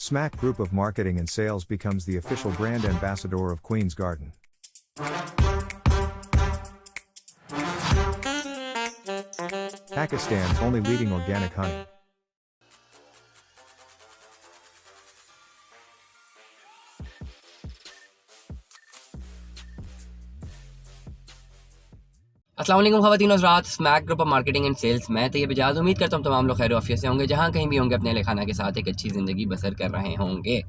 Smack Group of Marketing and Sales becomes the official brand ambassador of Queen's Garden. Pakistan's only leading organic honey. अस्सलाम वालेकुम ख़वातीन हज़रात, Smack group of marketing and sales. मैं तैयब इजाज़ उम्मीद करता हूँ तमाम लोग खैर आफियत से होंगे, जहाँ कहीं भी होंगे अपने अहल खाना के साथ एक अच्छी ज़िंदगी बसर कर रहे होंगे।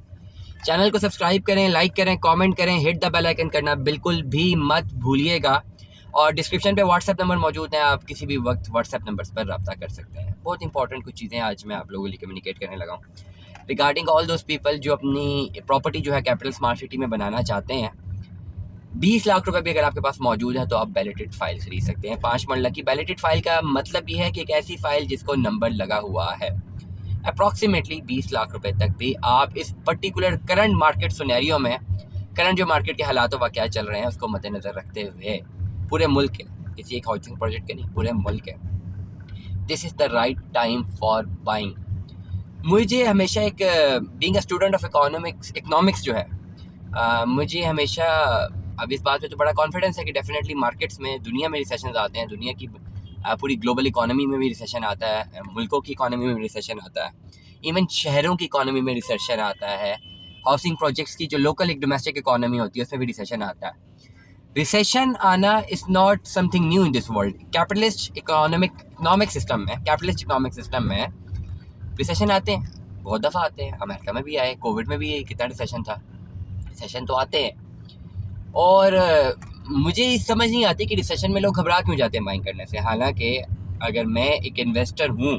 चैनल को सब्सक्राइब करें, लाइक करें, कमेंट करें, हिट द बेल आइकन करना बिल्कुल भी मत भूलिएगा। और डिस्क्रिप्शन पे व्हाट्सएप नंबर मौजूद है, आप किसी भी वक्त व्हाट्सएप नंबर्स पर रब्ता कर सकते हैं। बहुत इंपॉर्टेंट कुछ चीज़ें आज मैं आप लोगों के लिए कम्युनिकेट करने लगा हूँ रिगार्डिंग ऑल दोज पीपल जो अपनी प्रॉपर्टी जो है कैपिटल स्मार्ट सिटी में बनाना चाहते हैं। 20 लाख रुपए भी अगर आपके पास मौजूद है तो आप बैलेटेड फाइल खरीद सकते हैं। 5 मरला की बैलेटेड फाइल का मतलब ये है कि एक ऐसी फाइल जिसको नंबर लगा हुआ है। अप्रॉक्सीमेटली 20 लाख रुपए तक भी आप इस पर्टिकुलर करंट मार्केट सिनेरियो में, करंट जो मार्केट के हालात व क्या चल रहे हैं उसको मद्देनज़र रखते हुए, पूरे मुल्क के, किसी एक हाउसिंग प्रोजेक्ट के नहीं, पूरे मुल्क के, this is the right time for buying. मुझे हमेशा एक being a student of economics जो है, मुझे हमेशा अब इस बात पे तो बड़ा कॉन्फिडेंस है कि डेफिनेटली मार्केट्स में, दुनिया में रिसेशन आते हैं, दुनिया की पूरी ग्लोबल इकोनॉमी में भी रिसेशन आता है, मुल्कों की इकोनॉमी में भी रिसेशन आता है, इवन शहरों की इकोनॉमी में रिसेशन आता है, हाउसिंग प्रोजेक्ट्स की जो लोकल एक डोमेस्टिक इकोनॉमी होती है उसमें भी रिसेशन आता है। रिसेशन आना is not something new in this world. Capitalist economic system में रिसेशन आते हैं, बहुत दफ़ा आते हैं। अमेरिका में भी आए, कोविड में भी कितना रिसेशन था। रिसेशन तो आते हैं और मुझे समझ नहीं आती कि रिसेशन में लोग घबरा क्यों जाते हैं बाइंग करने से। हालांकि अगर मैं एक इन्वेस्टर हूँ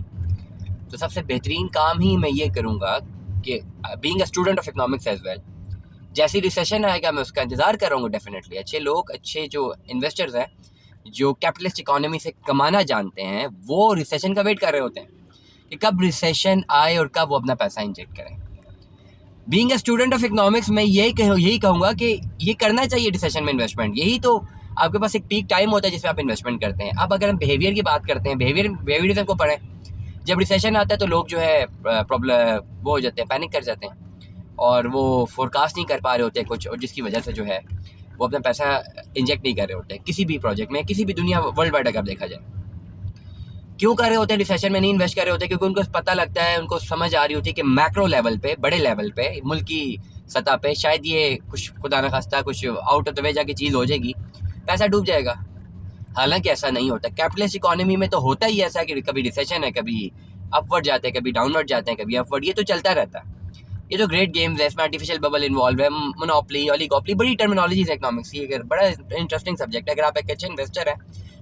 तो सबसे बेहतरीन काम ही मैं ये करूँगा कि being a student of economics as well, जैसे रिसेशन आएगा मैं उसका इंतज़ार कर रहा हूँ। डेफिनेटली अच्छे लोग, अच्छे जो इन्वेस्टर्स हैं, जो कैपिटलिस्ट इकोनॉमी से कमाना जानते हैं, वो रिसेशन का वेट कर रहे होते हैं कि कब रिसेशन आए और कब वो अपना पैसा इंजेक्ट करें। Being a student of economics मैं यही कहूँगा कि ये करना चाहिए रिसेशन में इन्वेस्टमेंट। यही तो आपके पास एक पीक टाइम होता है जिसमें आप इन्वेस्टमेंट करते हैं। अब अगर हम बिहेवियर की बात करते हैं, बिहेवियरिज्म को पढ़ें। जब रिसेशन आता है तो लोग जो है प्रॉब्लम वो हो जाते हैं, पैनिक कर जाते हैं और वो फोरकास्ट नहीं कर पा रहे होते कुछ, और जिसकी वजह से जो है वो अपना पैसा इंजेक्ट नहीं कर रहे होते किसी भी प्रोजेक्ट में, किसी भी दुनिया वर्ल्ड वाइड अगर देखा जाए। क्यों कर रहे होते हैं रिसेशन में नहीं इन्वेस्ट कर रहे होते? क्योंकि उनको पता लगता है, उनको समझ आ रही होती है कि मैक्रो लेवल पे, बड़े लेवल पे, मुल्क की सतह पे शायद ये कुछ खुदा न खास्ता कुछ आउट ऑफ द वे जाके चीज़ हो जाएगी, पैसा डूब जाएगा। हालांकि ऐसा नहीं होता। कैपिटलिस्ट इकोनॉमी में तो होता ही ऐसा कि कभी रिसेशन है, कभी अपवर्ड जाते हैं, कभी डाउनवर्ड जाते हैं, कभी अपवर्ड, ये तो चलता रहता है। ये तो ग्रेट गेम्स है, इसमें आर्टिफिशियल बबल इन्वॉल्व है, मोनोपोली, ओलिगोपोली, बड़ी टर्मिनोलॉजीज है इकोनॉमिक्स की। अगर बड़ा इंटरेस्टिंग सब्जेक्ट है, अगर आप एक अच्छे इन्वेस्टर हैं,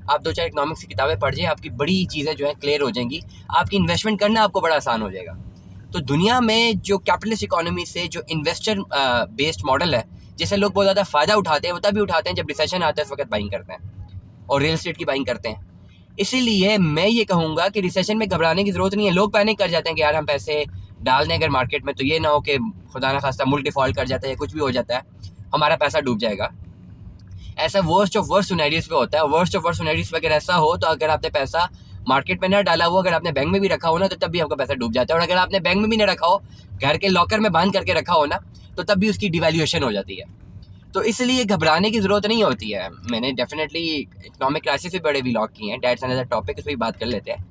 आप 2-4 इकोनॉमिक्स की किताबें पढ़ जाइए, आपकी बड़ी चीज़ें जो है क्लियर हो जाएंगी, आपकी इन्वेस्टमेंट करना आपको बड़ा आसान हो जाएगा। तो दुनिया में जो कैपिटलिस्ट इकोनॉमी से जो इन्वेस्टर बेस्ड मॉडल है, जिससे लोग बहुत ज़्यादा फ़ायदा उठाते हैं, वो तभी उठाते हैं जब रिसेशन आता है, उस वक्त बाइंग करते हैं और रियल एस्टेट की बाइंग करते हैं। इसीलिए मैं ये कहूँगा कि रिसेशन में घबराने की ज़रूरत नहीं है। लोग पैनिक कर जाते हैं कि यार हम पैसे डाल दें अगर मार्केट में तो ये ना हो कि खुदा ना खास्ता मुल्क डिफ़ॉल्ट कर जाता है या कुछ भी हो जाता है, हमारा पैसा डूब जाएगा। ऐसा वर्स्ट ऑफ वर्स्ट सिनेरियोस पे होता है। वर्स्ट ऑफ वर्स्ट सिनेरियोस पे अगर ऐसा हो तो अगर आपने पैसा मार्केट में ना डाला हो, अगर आपने बैंक में भी रखा हो ना, तो तब भी आपका पैसा डूब जाता है। और अगर आपने बैंक में भी ना रखा हो, घर के लॉकर में बंद करके रखा हो ना, तो तब भी उसकी डिवैल्यूएशन हो जाती है। तो इसलिए घबराने की ज़रूरत नहीं होती है। मैंने डेफिनेटली इकोनॉमिक क्राइसिस पे बड़े व्लॉग किए हैं, डेट्स अनदर टॉपिक, इस पर भी बात कर लेते हैं।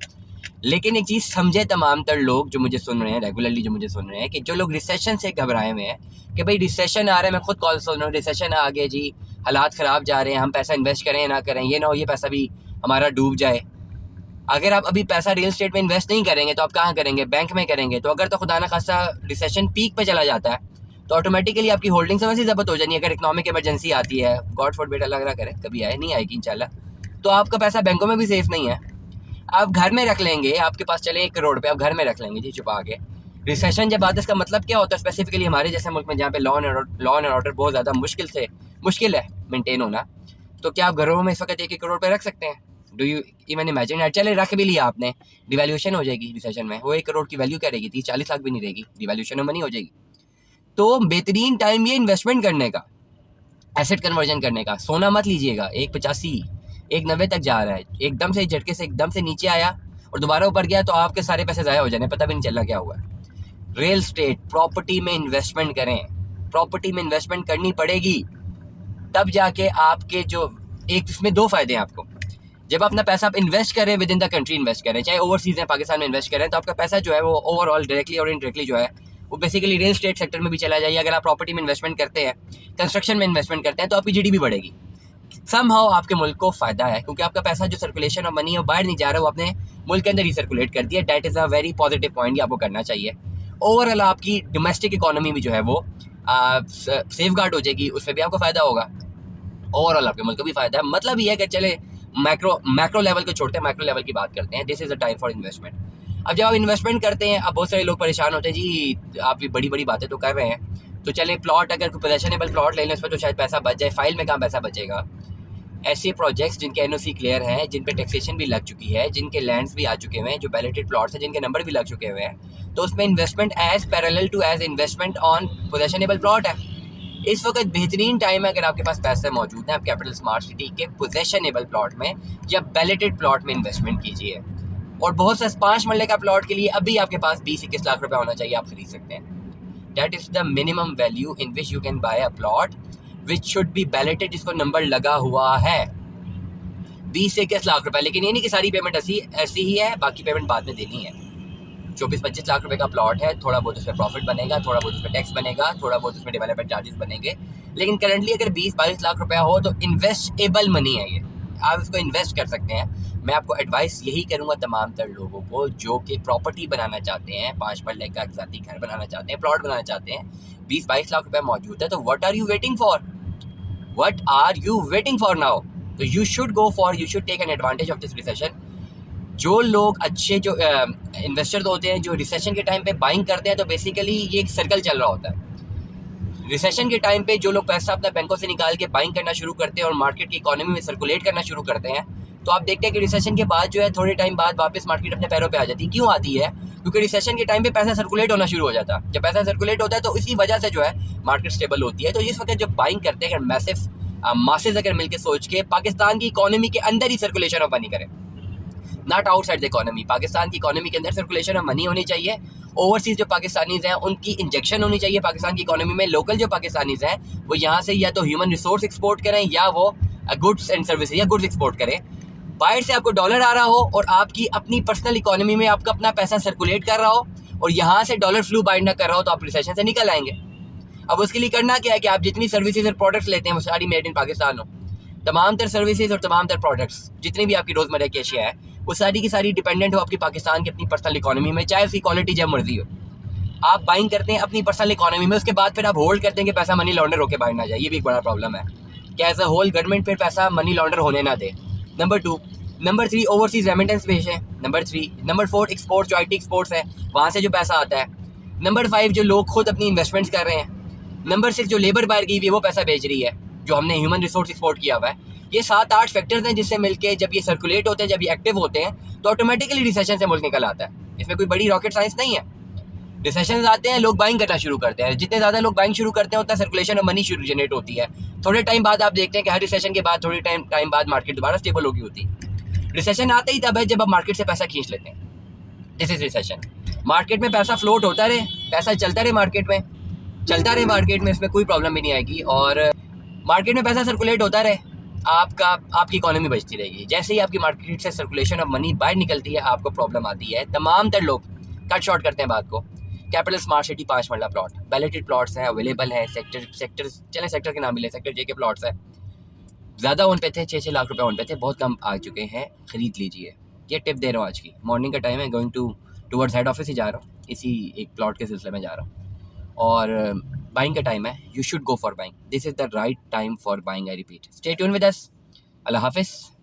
लेकिन एक चीज़ समझे तमाम तर लोग जो मुझे सुन रहे हैं, रेगुलरली जो मुझे सुन रहे हैं, कि जो लोग रिसेशन से घबराए हुए हैं कि भाई रिसेशन आ रहा है, मैं खुद कॉल सुन रहा हूँ, रिसेशन आ गया जी, हालात ख़राब जा रहे हैं, हम पैसा इन्वेस्ट करें ना करें, ये ना हो ये पैसा भी हमारा डूब जाए। अगर आप अभी पैसा रियल एस्टेट में इन्वेस्ट नहीं करेंगे तो आप कहाँ करेंगे? बैंक में करेंगे। तो अगर तो खुदा ना खास्ता रिसेशन पीक पे चला जाता है तो ऑटोमेटिकली आपकी होल्डिंग से वैसे ज़ब्त हो जानी है। अगर इकोनॉमिक इमरजेंसी आती है, गॉड फॉर बेटा लग रहा करे कभी आए, नहीं आएगी इंशाल्लाह, तो आपका पैसा बैंकों में भी सेफ नहीं है, आप घर में रख लेंगे। आपके पास चले 1 करोड़ पे, आप घर में रख लेंगे जी छुपा के। रिसेशन जब आता है इसका मतलब क्या होता है? स्पेसिफिकली हमारे जैसे मुल्क में जहाँ पे लॉ एंड ऑर्डर बहुत ज़्यादा मुश्किल है मेंटेन होना, तो क्या आप घरों में इस वक्त 1-1 करोड़ पे रख सकते हैं? Do you even imagine? चले रख भी लिया आपने, डिवैल्यूएशन हो जाएगी रिसेशन में, वो 1 करोड़ की वैल्यू क्या रहेगी? 30-40 लाख भी नहीं रहेगी, डिवैल्यूएशन में मनी हो जाएगी। तो बेहतरीन टाइम ये इन्वेस्टमेंट करने का, एसेट कन्वर्जन करने का। सोना मत लीजिएगा, 185 190 तक जा रहा है, एकदम से झटके से एकदम से नीचे आया और दोबारा ऊपर गया तो आपके सारे पैसे ज़ाया हो जाने, पता भी नहीं चलना क्या हुआ। रियल स्टेट प्रॉपर्टी में इन्वेस्टमेंट करें। प्रॉपर्टी में इन्वेस्टमेंट करनी पड़ेगी, तब जाके आपके जो एक इसमें दो फायदे हैं आपको। जब अपना पैसा आप इन्वेस्ट करें with in the country invest करें, चाहे ओवरसीज में पाकिस्तान में इन्वेस्ट करें, तो आपका पैसा जो है वो ओवरऑल डायरेक्टली और इनडायरेक्टली जो है वो बेसिकली रियल स्टेट सेक्टर में भी चला जाइए। अगर आप प्रॉपर्टी में इन्वेस्टमेंट करते हैं, कंस्ट्रक्शन में इन्वेस्टमेंट करते हैं, तो आपकी जीडीपी बढ़ेगी। समहाउ आपके मुल्क को फ़ायदा है, क्योंकि आपका पैसा जो सर्कुलेशन ऑफ मनी है वो बाहर नहीं जा रहा, वो अपने मुल्क के अंदर ही सर्कुलेट कर दिया। That is a very positive point, ये आपको करना चाहिए। ओवरऑल आपकी डोमेस्टिक इकोनॉमी भी जो है वो सेफ गार्ड हो जाएगी, उससे भी आपको फ़ायदा होगा। ओवरऑल आपके मुल्क को भी फ़ायदा है। मतलब ये है कि चले मैक्रो लेवल को छोड़ते हैं, माइक्रो लेवल की बात करते हैं। This is the time for investment. अब जब आप इन्वेस्टमेंट करते हैं, अब बहुत सारे लोग परेशान होते हैं, जी आप भी बड़ी बड़ी बातें तो कर रहे हैं, तो चले प्लॉट, अगर कोई पोजेशनेबल प्लॉट ले लें उस पर तो शायद पैसा बच जाए। फाइल में कहाँ पैसा बचेगा? ऐसे प्रोजेक्ट्स जिनके एनओसी क्लियर हैं, जिन पे टैक्सेशन भी लग चुकी है, जिनके लैंड्स भी आ चुके हुए हैं, जो बैलेटेड प्लॉट्स हैं जिनके नंबर भी लग चुके हुए हैं, तो उसमें investment as parallel to as investment on possessionable plot है। इस वक्त बेहतरीन टाइम है, अगर आपके पास पैसे मौजूद हैं, आप कैपिटल स्मार्ट सिटी के पोजेशनेबल प्लॉट में या बैलेटेड प्लॉट में इन्वेस्टमेंट कीजिए। और बहुत सा 5 मरले का प्लॉट के लिए अभी आपके पास 20-21 लाख रुपए होना चाहिए, आप खरीद सकते हैं। That is the minimum value in which you can buy a plot which should be balloted, जिसको नंबर लगा हुआ है। 20 से 21 लाख रुपए, लेकिन ये नहीं कि सारी पेमेंट ऐसी ही है, बाकी पेमेंट बाद में देनी है। 24-25 लाख रुपए का प्लॉट है, थोड़ा बहुत उसमें प्रॉफिट बनेगा, थोड़ा बहुत उसमें टैक्स बनेगा, थोड़ा बहुत उसमें डेवलपमेंट चार्जेस बनेंगे। लेकिन करंटली अगर 20-22 लाख रुपया हो तो इन्वेस्टेबल मनी है ये, आप इसको इन्वेस्ट कर सकते हैं। मैं आपको एडवाइस यही करूंगा तमाम तर लोगों को जो कि प्रॉपर्टी बनाना चाहते हैं, 5 मरले का ज़ाती घर बनाना चाहते हैं, प्लॉट बनाना चाहते हैं, 20-22 लाख रुपया मौजूद है, तो what are you waiting for? What are you waiting for now? तो you should take an advantage of this recession. जो लोग अच्छे जो इन्वेस्टर तो होते हैं, जो रिसेशन के टाइम पे बाइंग करते हैं, तो बेसिकली ये एक सर्कल चल रहा होता है। रिसेशन के टाइम पे जो लोग पैसा अपना बैंकों से निकाल के बाइंग करना शुरू करते हैं और मार्केट की इकोनॉमी में सर्कुलेट करना शुरू करते हैं, तो आप देखते हैं कि रिसेशन के बाद जो है थोड़े टाइम बाद वापस मार्केट अपने पैरों पे आ जाती है। क्यों आती है? क्योंकि रिसेशन के टाइम पे पैसा सर्कुलेट होना शुरू हो जाता है। जब पैसा सर्कुलेट होता है तो इसी वजह से जो है मार्केट स्टेबल होती है। तो इस वक्त जब बाइंग करते हैं, अगर मैसिव मासेज अगर मिलकर सोच के पाकिस्तान की इकोनॉमी के अंदर ही सर्कुलेशन ऑफ मनी करें, not outside the economy, Pakistan की इकोनॉमी के अंदर सर्कुलेशन ऑफ मनी होनी चाहिए। ओवरसीज जो पाकिस्तानीज हैं उनकी इंजेक्शन होनी चाहिए पाकिस्तान की इकोनॉमी में। लोकल जो पाकिस्तानीज हैं वो यहाँ से या तो ह्यूमन रिसोर्स एक्सपोर्ट करें या वो गुड्स एंड सर्विसेज या गुड्स एक्सपोर्ट करें। बाहर से आपको डॉलर आ रहा हो और आपकी अपनी पर्सनल इकोनॉमी में आपका अपना पैसा सर्कुलेट कर रहा हो और यहाँ से डॉलर फ्लू बाइंड ना कर रहा हो, तो आप रिसेशन से निकल आएंगे। अब उसके लिए करना क्या है कि आप जितनी सर्विसेज और प्रोडक्ट्स लेते हैं वो सारी मेड इन पाकिस्तान हो। तमाम तर सर्विसेज और तमाम तर प्रोडक्ट्स जितनी भी आपकी रोज़मर्रा की अशिया है वो सारी की सारी डिपेंडेंट हो आपकी पाकिस्तान की अपनी पर्सनल इकोनॉमी में, चाहे उसकी क्वालिटी जब मर्जी हो। आप बाइंग करते हैं अपनी पर्सनल इकोनॉमी में, उसके बाद फिर आप होल्ड करते हैं कि पैसा मनी लॉन्डर होकर बाहर ना जाए। ये भी एक बड़ा प्रॉब्लम है कि एज अ होल गवर्नमेंट फिर पैसा मनी लॉन्डर होने ना दे। नंबर 2। नंबर 3 ओवरसीज रेमिटेंस भेजें। नंबर 3। नंबर 4 एक्सपोर्ट, जो IT एक्सपोर्ट्स है वहाँ से जो पैसा आता है। नंबर 5 जो लोग खुद अपनी इन्वेस्टमेंट्स कर रहे हैं। नंबर 6 जो लेबर बाहर की हुई है वो पैसा भेज रही है, जो हमने ह्यूमन रिसोर्स एक्सपोर्ट किया हुआ है। ये 7-8 फैक्टर्स हैं जिससे मिलके जब ये सर्कुलेट होते हैं, जब ये एक्टिव होते हैं, तो ऑटोमेटिकली रिसेशन से मुल्क निकल आता है। इसमें कोई बड़ी रॉकेट साइंस नहीं है। रिसेशन आते हैं, लोग बाइंग करना शुरू करते हैं। जितने ज़्यादा लोग बाइंग शुरू करते हैं उतना सर्कुलेशन ऑफ मनी शुरू जनरेट होती है। थोड़े टाइम बाद आप देखते हैं कि हर रिसेशन के बाद थोड़ी टाइम बाद मार्केट दोबारा स्टेबल होगी होती है। रिसेशन आते ही तब है जब आप मार्केट से पैसा खींच लेते हैं। This is recession. मार्केट में पैसा फ्लोट होता रहे, पैसा चलता रहे मार्केट में, इसमें कोई प्रॉब्लम भी नहीं आएगी। और मार्केट में पैसा सर्कुलेट होता रहे, आपकी इकोनॉमी बचती रहेगी। जैसे ही आपकी मार्केट से सर्कुलेशन ऑफ मनी बाहर निकलती है आपको प्रॉब्लम आती है। तमाम तर लोग कट शॉर्ट करते हैं बात को। कैपिटल स्मार्ट सिटी 5 मरला प्लॉट, बैलेटेड प्लॉट्स हैं, अवेलेबल है। सेक्टर के नाम मिले, सेक्टर J के प्लॉट्स हैं। ज़्यादा ओन पे थे, 6-6 लाख रुपए ओन पे थे, बहुत कम आ चुके हैं, ख़रीद लीजिए। ये टिप दे रहा हूँ आज की। मॉर्निंग का टाइम है, गोइंग टूवर्ड्स हेड ऑफिस ही जा रहा हूँ, इसी एक प्लॉट के सिलसिले में जा रहा हूँ। और बाइंग का टाइम है, you should go for buying. This is the right time for buying, I repeat. Stay tune with us. अल्लाह हाफिज़।